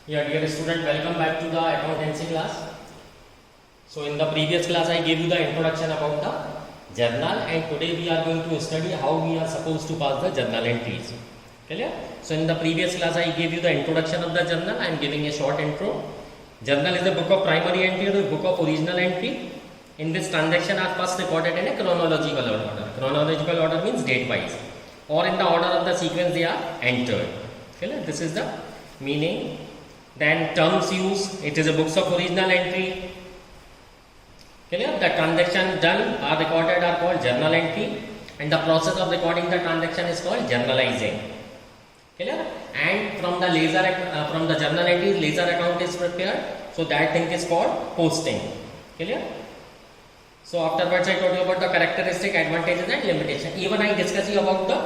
Yeah, dear student, welcome back to the accountancy class. So in the previous class I gave you the introduction about the journal, and today we are going to study how we are supposed to pass the journal entries. Clear? So in the previous class I gave you the introduction of the journal. I am giving a short intro. Journal is a book of primary entry or a book of original entry in which transactions are first recorded in a chronological order. Chronological order means date wise, or in the order of the sequence they are entered. Clear? This is the meaning. Then terms used, it is a books of original entry. Clear? The transactions done are recorded are called journal entry, and the process of recording the transaction is called journalizing. Clear? And from the journal entries, ledger account is prepared, so that thing is called posting. Clear? So afterwards I told you about the characteristic, advantages and limitation. Even I discussed you about the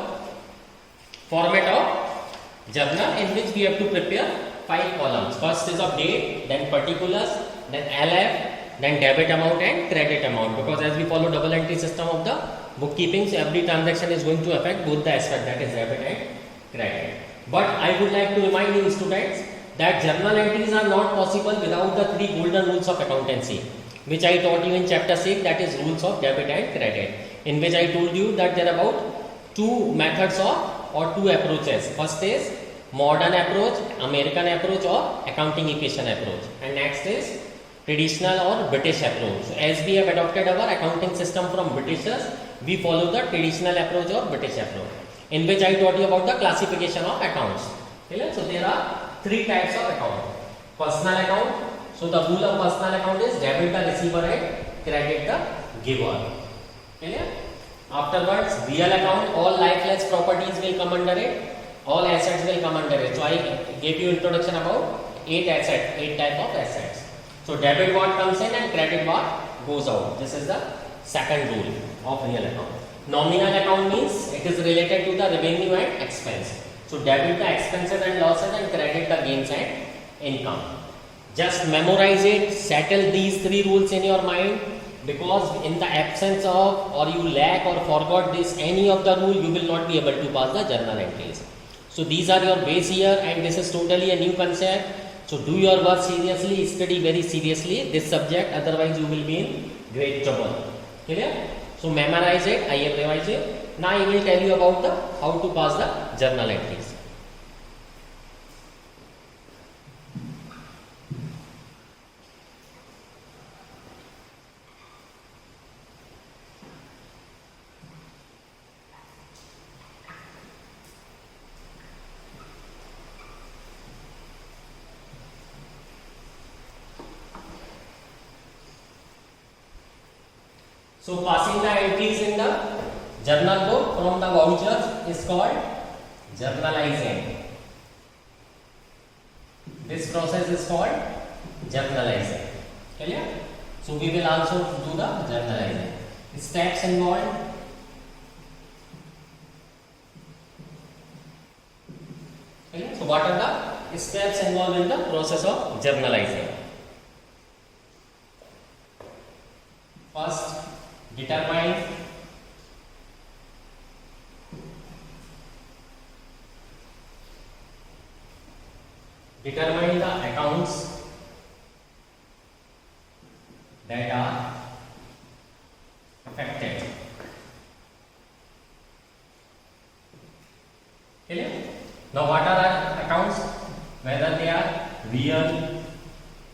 format of journal in which we have to prepare 5 columns. First is of date, then particulars, then LF, then debit amount and credit amount. Because as we follow double entry system of the bookkeeping, so every transaction is going to affect both the aspect, that is debit and credit. But I would like to remind you students that journal entries are not possible without the 3 golden rules of accountancy, which I taught you in chapter 6, that is rules of debit and credit, in which I told you that there are about 2 methods or 2 approaches. First is modern approach, American approach or accounting equation approach, and next is traditional or British approach. So as we have adopted our accounting system from Britishers, we follow the traditional approach or British approach, in which I taught you about the classification of accounts. Clear? So there are 3 types of account. Personal account, so the rule of personal account is debit the receiver and credit the giver. Clear? Afterwards, real account, all lifeless properties will come under it. All assets will come under it. So I gave you introduction about 8 type of assets. So debit what comes in and credit what goes out. This is the second rule of real account. Nominal account means it is related to the revenue and expense. So debit the expenses and losses and credit the gains and income. Just memorize it, settle these 3 rules in your mind, because in the absence of, or you lack or forgot this any of the rule, you will not be able to pass the journal entries. So these are your base here, and this is totally a new concept. So do your work seriously, study very seriously this subject, otherwise you will be in great trouble. Clear? So memorize it, I have revised it. Now I will tell you about the how to pass the journal entries. So passing the entries in the journal book from the vouchers is called journalizing. This process is called journalizing. Clear? So we will also do the journalizing. Steps involved. Clear? So what are the steps involved in the process of journalizing? First, determine the accounts that are affected. Clear? Now what are our accounts? Whether they are real,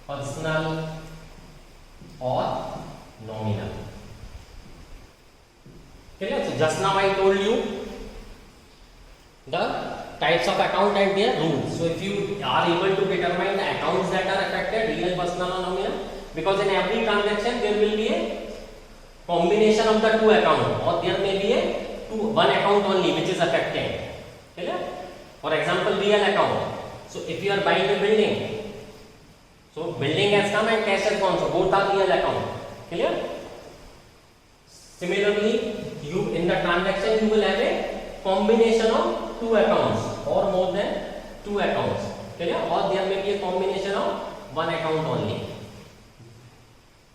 personal or nominal. Clear? So just now I told you the types of account and their rules. So if you are able to determine the accounts that are affected, real, personal or nominal, because in every transaction there will be a combination of the 2 accounts, or there may be one account only which is affected. Clear? For example, real account. So if you are buying a building, so building has come and cash has gone, so both are real account. Clear? Similarly, you in the transaction you will have a combination of 2 accounts or more than 2 accounts. Clear? Or there may be a combination of 1 account only.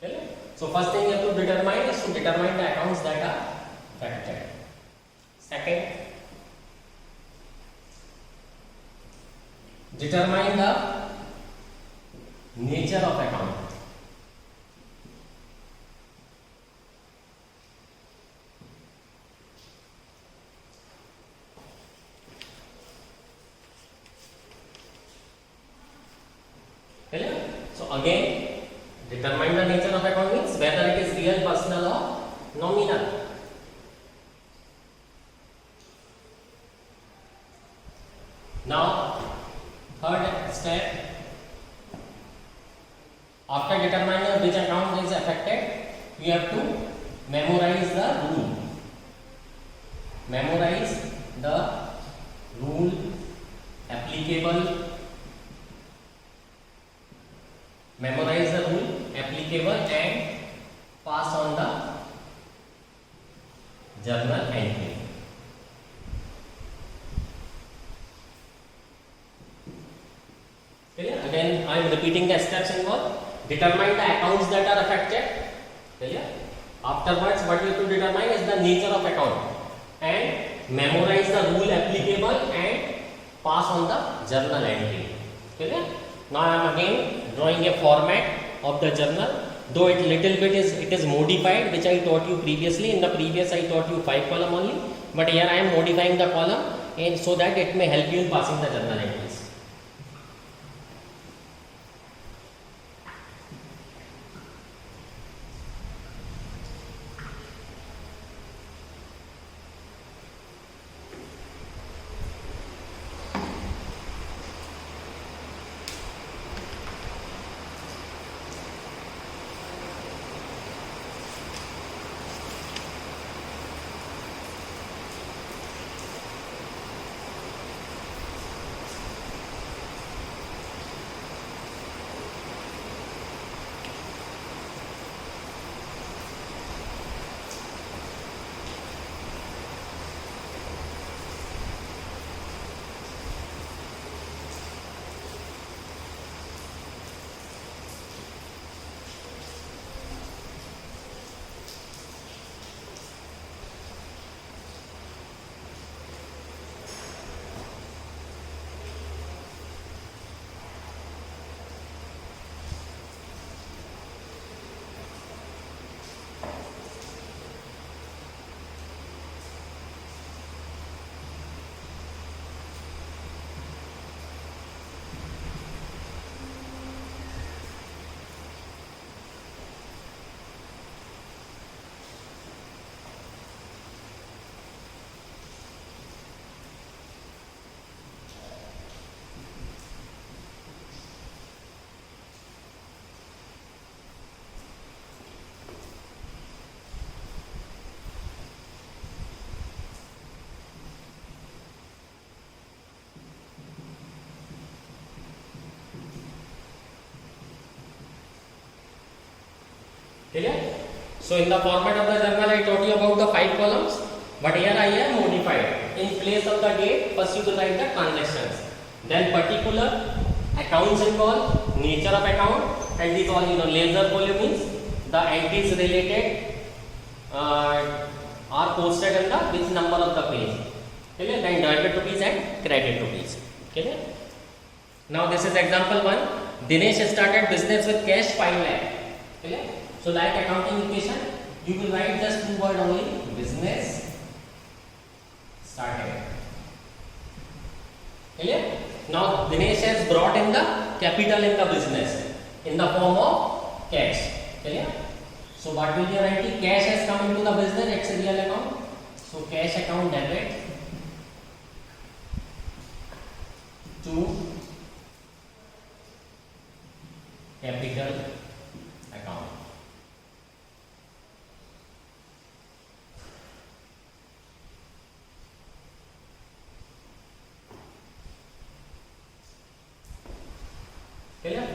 Clear? So first thing you have to determine is to determine the accounts that are affected. Second, determine the nature of account. Clear? So again, determine the nature of account means whether it is real, personal or nominal. Now, third step, after determining which account is affected, you have to memorize the rule. Memorize the rule applicable. Memorize the rule applicable and pass on the journal entry. Clear? Again, I am repeating the steps involved. Determine the accounts that are affected. Clear? Afterwards, what you have to determine is the nature of account and memorize the rule applicable and pass on the journal entry. Clear? Now I am again drawing a format of the journal. Though it little bit is modified, which I taught you previously. In the previous I taught you 5 column only, but here I am modifying the column and so that it may help you in passing the journal entries. Clear? So in the format of the journal I taught you about the 5 columns, but here I have modified. In place of the date, first you will write the transactions, then particular, accounts involved, nature of account, and these all laser column means the entries related are posted in the which number of the page. Clear? Then debit rupees and credit rupees. Clear? Now this is example 1. Dinesh started business with cash 5 lakh. Clear? So like accounting equation, you will write just 2 words only, business started. Clear? Now Dinesh has brought in the capital in the business in the form of cash. Clear? So what will you write? Cash has come into the business, it's a real account. So cash account debit to capital account. Clear?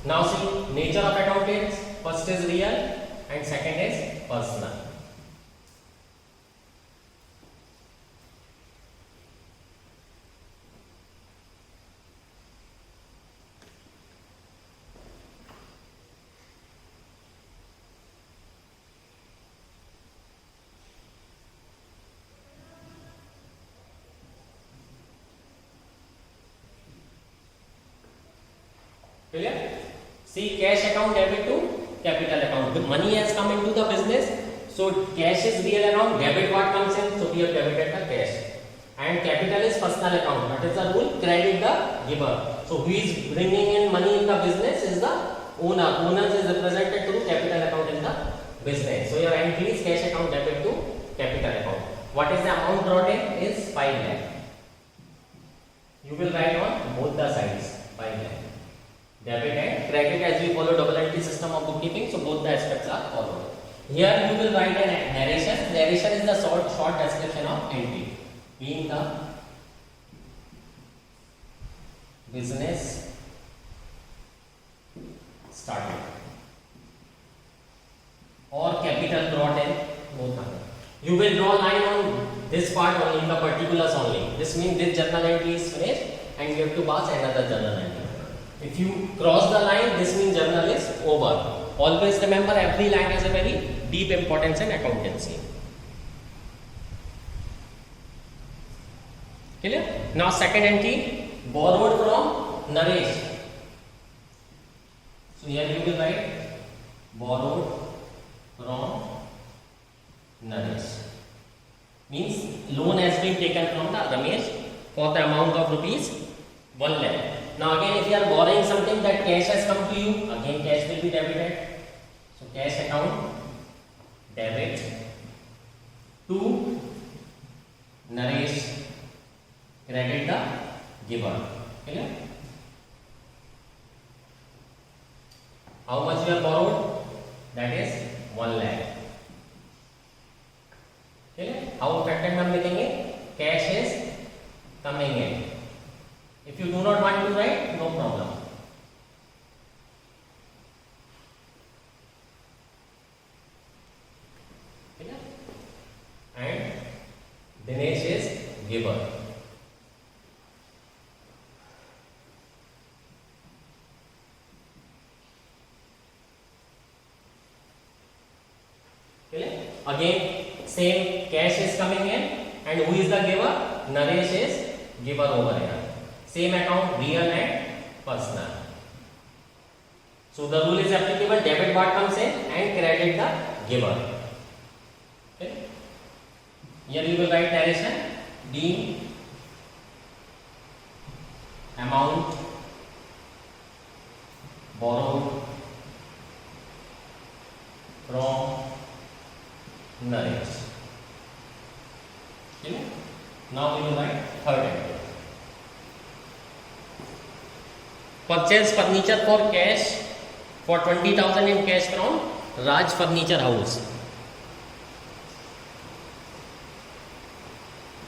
Now see, nature of account is first is real and second is personal. Clear? See, cash account debit to capital account. The money has come into the business, so cash is real account. Debit what comes in, so we have debited the cash. And capital is personal account. What is the rule? Credit the giver. So who is bringing in money in the business is the owner. Owner is represented through capital account in the business. So your entry is cash account debit to capital account. What is the amount brought in? Is 5 lakh. You will write on both the sides 5 lakh. Debit and credit, as we follow double entry system of bookkeeping, so both the aspects are followed. Here you will write a narration. Narration is the short description of entry. Being the business started or capital brought in, both are. You will draw line on this part only, in the particulars only. This means this journal entry is finished and you have to pass another journal entry. If you cross the line, this means journal is over. Always remember, every line has a very deep importance in accountancy. Clear? Now second entry, borrowed from Naresh. So here you will write borrowed from Naresh. Means loan has been taken from the Ramesh for the amount of rupees 1 lakh. Now again, if you are borrowing something, that cash has come to you, again cash will be debited. So cash account debit to Naresh, credit the giver. Clear? How much you have borrowed? That is 1 lakh. Clear? How effective हम लिखेंगे? Cash is coming in. If you do not want to write, no problem. Clear? And Dinesh is giver. Clear? Again, same, cash is coming in, and who is the giver? Naresh is giver over here. Same account, real and personal. So the rule is applicable. Debit what comes in and credit the giver. Okay. Here you will write narration. The amount borrowed from Naresh. Okay. Now we will write third entry. Purchase furniture for cash for 20,000 in cash from Raj Furniture House.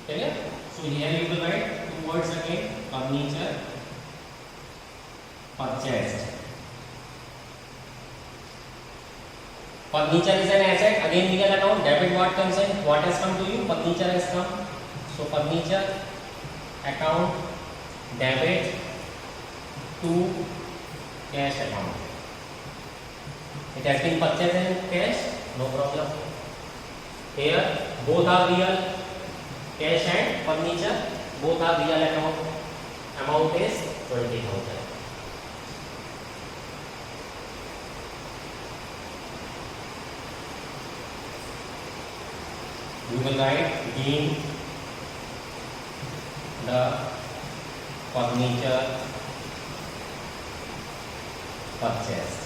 Clear? So here you will write two words again: furniture purchased. Furniture is an asset. Again, legal account. Debit what comes in? What has come to you? Furniture has come. So furniture account debit to cash account. It has been purchased in cash, no problem. Here both are real, cash and furniture, both are real account. Amount is 20,000. We will write deemed the furniture purchased.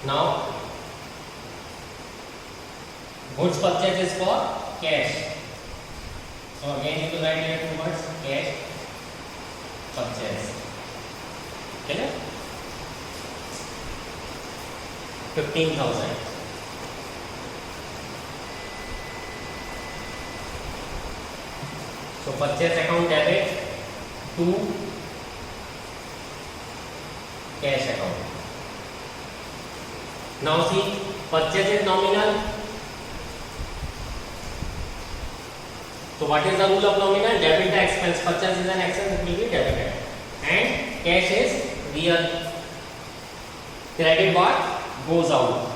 Now, goods purchase is for cash. So again you will write here two words: cash purchase. Okay? 15,000. So purchase account debit to cash account. Now see, purchase is nominal. So what is the rule of nominal? Debit the expense. Purchase is an expense, it will be debited. And cash is real. Credit what? Goes out.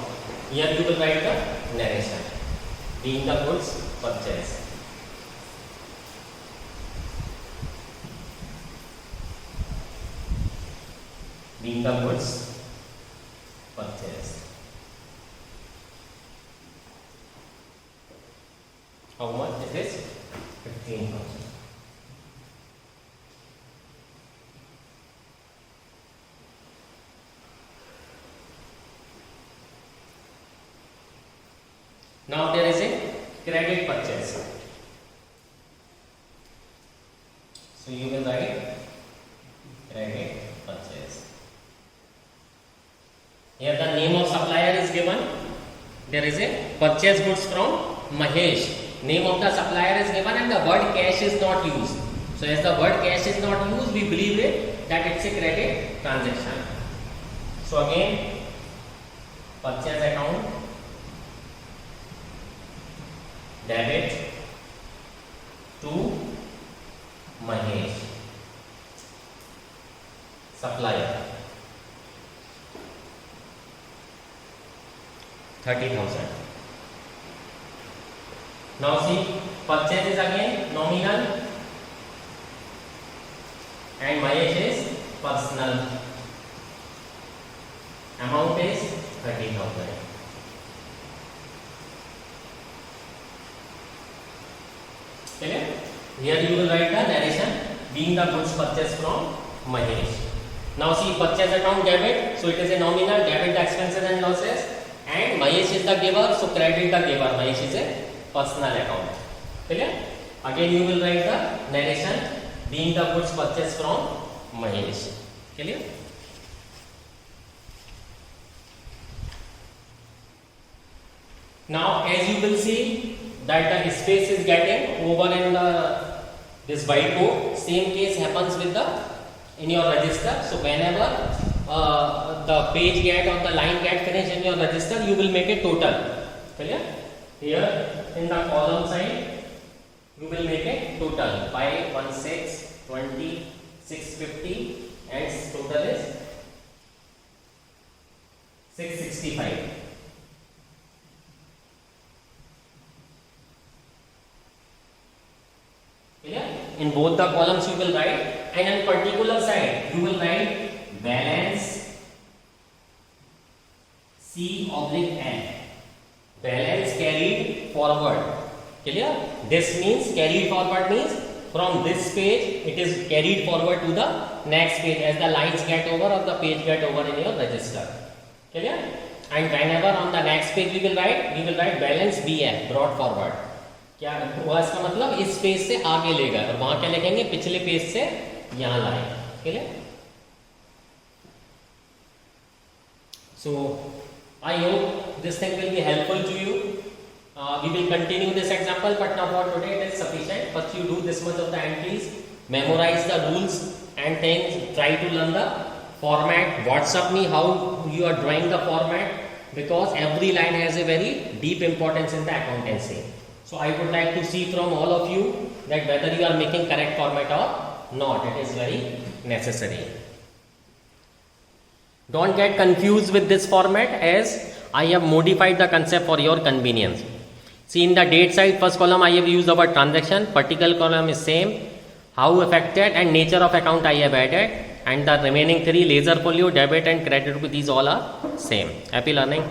Here you will write the narration being the goods purchased. Being the goods purchased. How much it is? 15,000. Now there is a credit purchase. So you will write credit purchase. Here the name of supplier is given. There is a purchase goods from Mahesh. Name of the supplier is given and the word cash is not used. So as the word cash is not used, we believe it that it's a credit transaction. So again, purchase account, debit to Mahesh, supplier, 30,000. Now see, purchase is again nominal and Mahesh is personal. Amount is 30,000. Okay? Here you will write the narration being the goods purchased from Mahesh. Now see, purchase account debit, so it is a nominal, debit the expenses and losses, and Mahesh is the giver, so credit the giver. Mahesh is a personal account. Okay? Again you will write the narration being the goods purchased from Mahesh. Clear? Now as you will see that the space is getting over in this whiteboard, same case happens with the in your register. So whenever the page get or the line get finished in your register, you will make a total. Clear? Here in the column side, you will make a total 5, 16, 20, 650, and total is 665. In both the columns you will write, and on particular side you will write balance C/N. Balance carried forward. Clear? This means carried forward means from this page it is carried forward to the next page as the lines get over or the page get over in your register. Clear? And whenever on the next page we will write balance BF, brought forward. क्या हुआ इसका मतलब इस page से आगे ले गए और वहां क्या लिखेंगे पिछले पेज से यहां लाए. Clear? So I hope this thing will be helpful to you. We will continue this example, but now for today it is sufficient. First you do this much of the entries, memorize the rules and things, try to learn the format. WhatsApp me how you are drawing the format, because every line has a very deep importance in the accountancy. So I would like to see from all of you that whether you are making correct format or not. It is very necessary. Don't get confused with this format, as I have modified the concept for your convenience. See, in the date side, first column I have used the word transaction, particular column is same, how affected and nature of account I have added, and the remaining three, laser folio, debit and credit, these all are same. Happy learning.